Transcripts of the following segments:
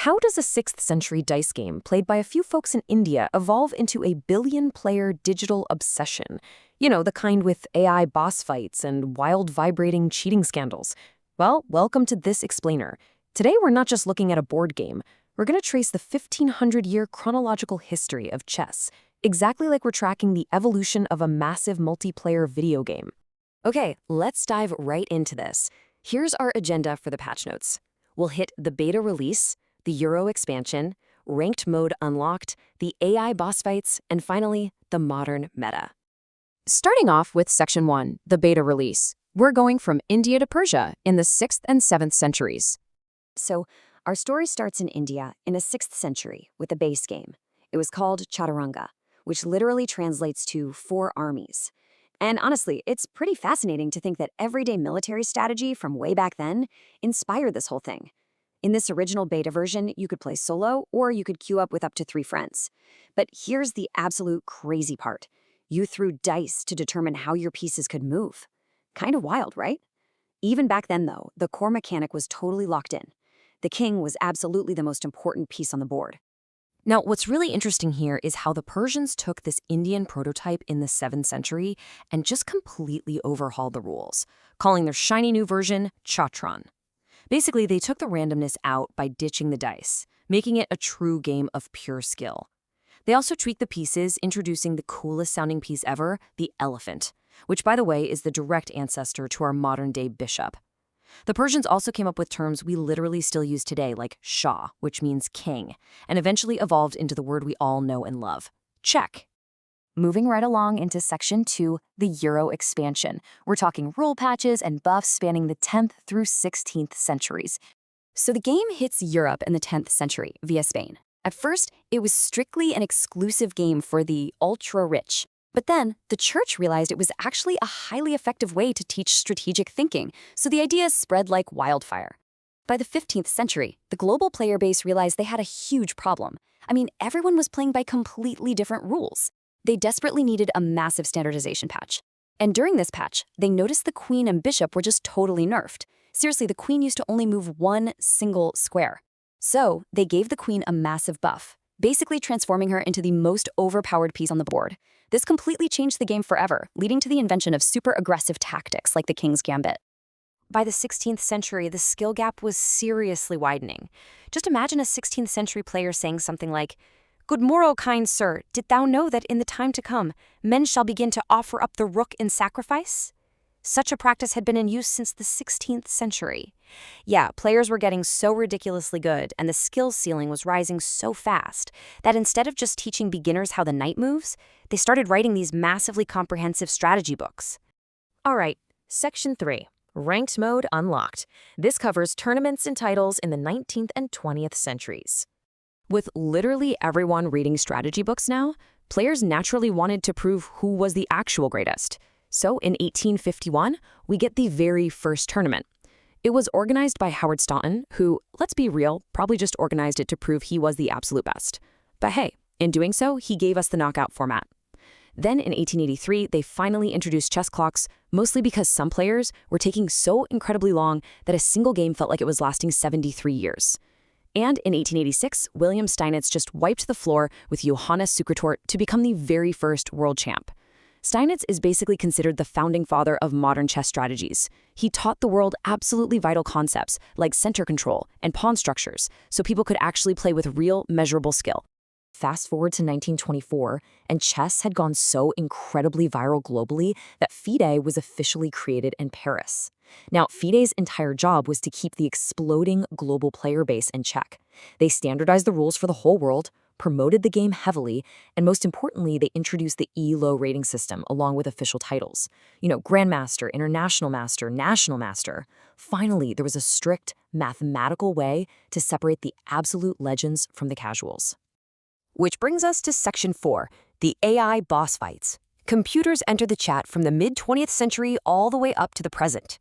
How does a 6th century dice game played by a few folks in India evolve into a billion-player digital obsession? You know, the kind with AI boss fights and wild vibrating cheating scandals. Well, welcome to This Explainer. Today we're not just looking at a board game. We're going to trace the 1500-year chronological history of chess, exactly like we're tracking the evolution of a massive multiplayer video game. Okay, let's dive right into this. Here's our agenda for the patch notes. We'll hit the beta release, the Euro expansion, ranked mode unlocked, the AI boss fights, and finally, the modern meta. Starting off with Section 1, the beta release. We're going from India to Persia in the 6th and 7th centuries. So, our story starts in India in the 6th century with a base game. It was called Chaturanga, which literally translates to 4 armies. And honestly, it's pretty fascinating to think that everyday military strategy from way back then inspired this whole thing. In this original beta version, you could play solo, or you could queue up with up to 3 friends. But here's the absolute crazy part. You threw dice to determine how your pieces could move. Kind of wild, right? Even back then, though, the core mechanic was totally locked in. The king was absolutely the most important piece on the board. Now, what's really interesting here is how the Persians took this Indian prototype in the 7th century and just completely overhauled the rules, calling their shiny new version Chaturanga. Basically, they took the randomness out by ditching the dice, making it a true game of pure skill. They also tweaked the pieces, introducing the coolest sounding piece ever, the elephant, which, by the way, is the direct ancestor to our modern-day bishop. The Persians also came up with terms we literally still use today, like Shah, which means king, and eventually evolved into the word we all know and love, check. Moving right along into Section 2, the Euro expansion. We're talking rule patches and buffs spanning the 10th through 16th centuries. So the game hits Europe in the 10th century via Spain. At first, it was strictly an exclusive game for the ultra-rich. But then, the church realized it was actually a highly effective way to teach strategic thinking, so the ideas spread like wildfire. By the 15th century, the global player base realized they had a huge problem. I mean, everyone was playing by completely different rules. They desperately needed a massive standardization patch. And during this patch, they noticed the queen and bishop were just totally nerfed. Seriously, the queen used to only move one single square. So, they gave the queen a massive buff, basically transforming her into the most overpowered piece on the board. This completely changed the game forever, leading to the invention of super aggressive tactics like the King's Gambit. By the 16th century, the skill gap was seriously widening. Just imagine a 16th century player saying something like, "Good morrow, kind sir, did thou know that in the time to come, men shall begin to offer up the rook in sacrifice?" Such a practice had been in use since the 16th century. Yeah, players were getting so ridiculously good, and the skills ceiling was rising so fast, that instead of just teaching beginners how the knight moves, they started writing these massively comprehensive strategy books. All right, Section 3, Ranked Mode Unlocked. This covers tournaments and titles in the 19th and 20th centuries. With literally everyone reading strategy books now, players naturally wanted to prove who was the actual greatest. So in 1851, we get the very first tournament. It was organized by Howard Staunton, who, let's be real, probably just organized it to prove he was the absolute best. But hey, in doing so, he gave us the knockout format. Then in 1883, they finally introduced chess clocks, mostly because some players were taking so incredibly long that a single game felt like it was lasting 73 years. And in 1886, William Steinitz just wiped the floor with Johannes Sukertort to become the very first world champ. Steinitz is basically considered the founding father of modern chess strategies. He taught the world absolutely vital concepts like center control and pawn structures, so people could actually play with real, measurable skill. Fast forward to 1924, and chess had gone so incredibly viral globally that FIDE was officially created in Paris. Now, FIDE's entire job was to keep the exploding global player base in check. They standardized the rules for the whole world, promoted the game heavily, and most importantly, they introduced the ELO rating system along with official titles. You know, Grandmaster, International Master, National Master. Finally, there was a strict mathematical way to separate the absolute legends from the casuals. Which brings us to Section 4, the AI boss fights. Computers enter the chat from the mid-20th century all the way up to the present.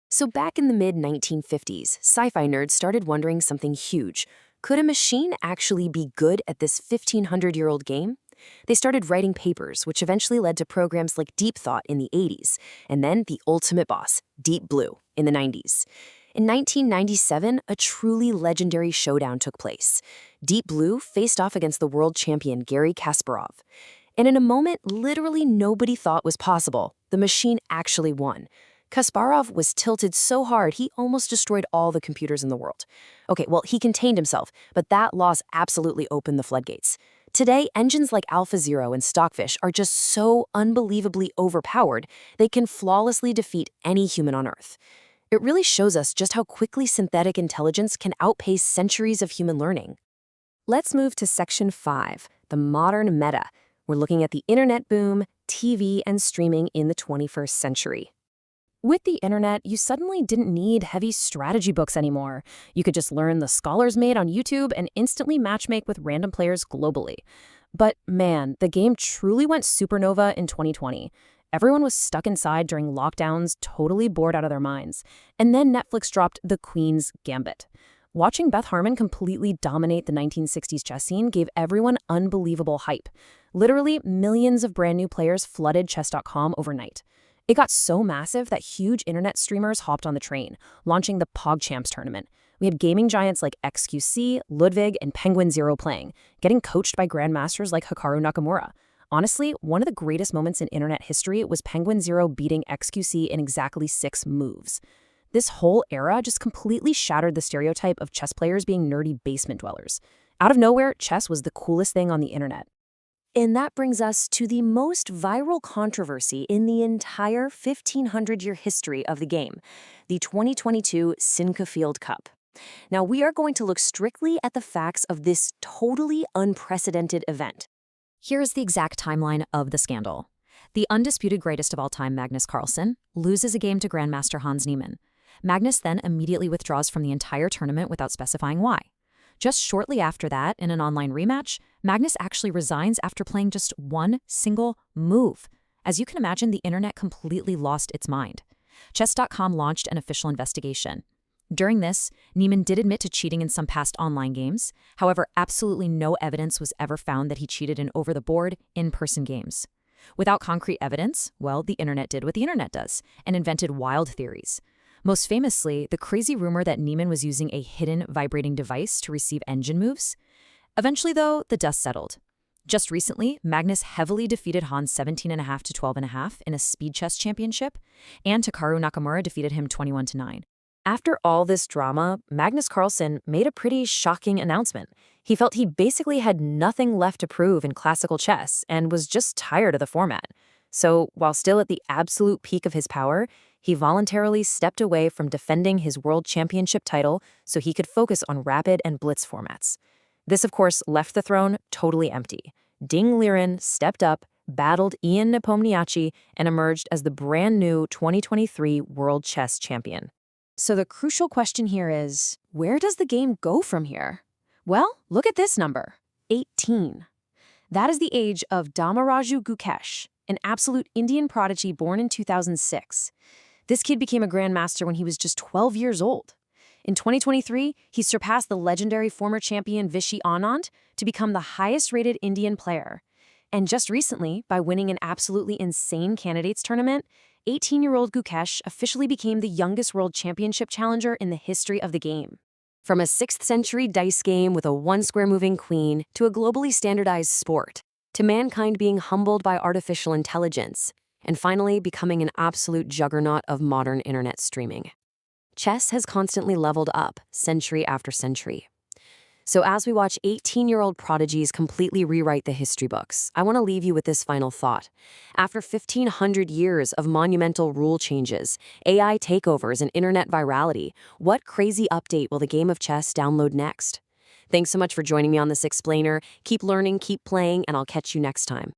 So back in the mid-1950s, sci-fi nerds started wondering something huge. Could a machine actually be good at this 1,500-year-old game? They started writing papers, which eventually led to programs like Deep Thought in the 80s, and then the ultimate boss, Deep Blue, in the 90s. In 1997, a truly legendary showdown took place. Deep Blue faced off against the world champion Garry Kasparov. And in a moment literally nobody thought was possible, the machine actually won. Kasparov was tilted so hard he almost destroyed all the computers in the world. Okay, well, he contained himself, but that loss absolutely opened the floodgates. Today, engines like AlphaZero and Stockfish are just so unbelievably overpowered, they can flawlessly defeat any human on Earth. It really shows us just how quickly synthetic intelligence can outpace centuries of human learning. Let's move to Section 5, the modern meta. We're looking at the internet boom, TV, and streaming in the 21st century. With the internet, you suddenly didn't need heavy strategy books anymore. You could just learn the Scholars Made on YouTube and instantly matchmake with random players globally. But man, the game truly went supernova in 2020. Everyone was stuck inside during lockdowns, totally bored out of their minds. And then Netflix dropped The Queen's Gambit. Watching Beth Harmon completely dominate the 1960s chess scene gave everyone unbelievable hype. Literally, millions of brand new players flooded chess.com overnight. It got so massive that huge internet streamers hopped on the train, launching the PogChamps tournament. We had gaming giants like XQC, Ludwig, and Penguin Zero playing, getting coached by grandmasters like Hikaru Nakamura. Honestly, one of the greatest moments in internet history was Penguin Zero beating XQC in exactly 6 moves. This whole era just completely shattered the stereotype of chess players being nerdy basement dwellers. Out of nowhere, chess was the coolest thing on the internet. And that brings us to the most viral controversy in the entire 1,500-year history of the game, the 2022 Sinquefield Cup. Now, we are going to look strictly at the facts of this totally unprecedented event. Here's the exact timeline of the scandal. The undisputed greatest of all time, Magnus Carlsen, loses a game to Grandmaster Hans Niemann. Magnus then immediately withdraws from the entire tournament without specifying why. Just shortly after that, in an online rematch, Magnus actually resigns after playing just one single move. As you can imagine, the internet completely lost its mind. Chess.com launched an official investigation. During this, Niemann did admit to cheating in some past online games. However, absolutely no evidence was ever found that he cheated in over-the-board, in-person games. Without concrete evidence, well, the internet did what the internet does and invented wild theories. Most famously, the crazy rumor that Niemann was using a hidden vibrating device to receive engine moves. Eventually, though, the dust settled. Just recently, Magnus heavily defeated Hans 17.5 to 12.5 in a speed chess championship, and Hikaru Nakamura defeated him 21-9. After all this drama, Magnus Carlsen made a pretty shocking announcement. He felt he basically had nothing left to prove in classical chess and was just tired of the format. So, while still at the absolute peak of his power, he voluntarily stepped away from defending his world championship title so he could focus on rapid and blitz formats. This, of course, left the throne totally empty. Ding Liren stepped up, battled Ian Nepomniachtchi, and emerged as the brand new 2023 World Chess Champion. So the crucial question here is, where does the game go from here? Well, look at this number, 18. That is the age of Damaraju Gukesh, an absolute Indian prodigy born in 2006. This kid became a grandmaster when he was just 12 years old. In 2023, he surpassed the legendary former champion Vishy Anand to become the highest-rated Indian player. And just recently, by winning an absolutely insane candidates tournament, 18-year-old Gukesh officially became the youngest world championship challenger in the history of the game. From a 6th century dice game with a one-square moving queen to a globally standardized sport, to mankind being humbled by artificial intelligence, and finally becoming an absolute juggernaut of modern internet streaming. Chess has constantly leveled up, century after century. So as we watch 18-year-old prodigies completely rewrite the history books, I want to leave you with this final thought. After 1,500 years of monumental rule changes, AI takeovers, and internet virality, what crazy update will the game of chess download next? Thanks so much for joining me on this explainer. Keep learning, keep playing, and I'll catch you next time.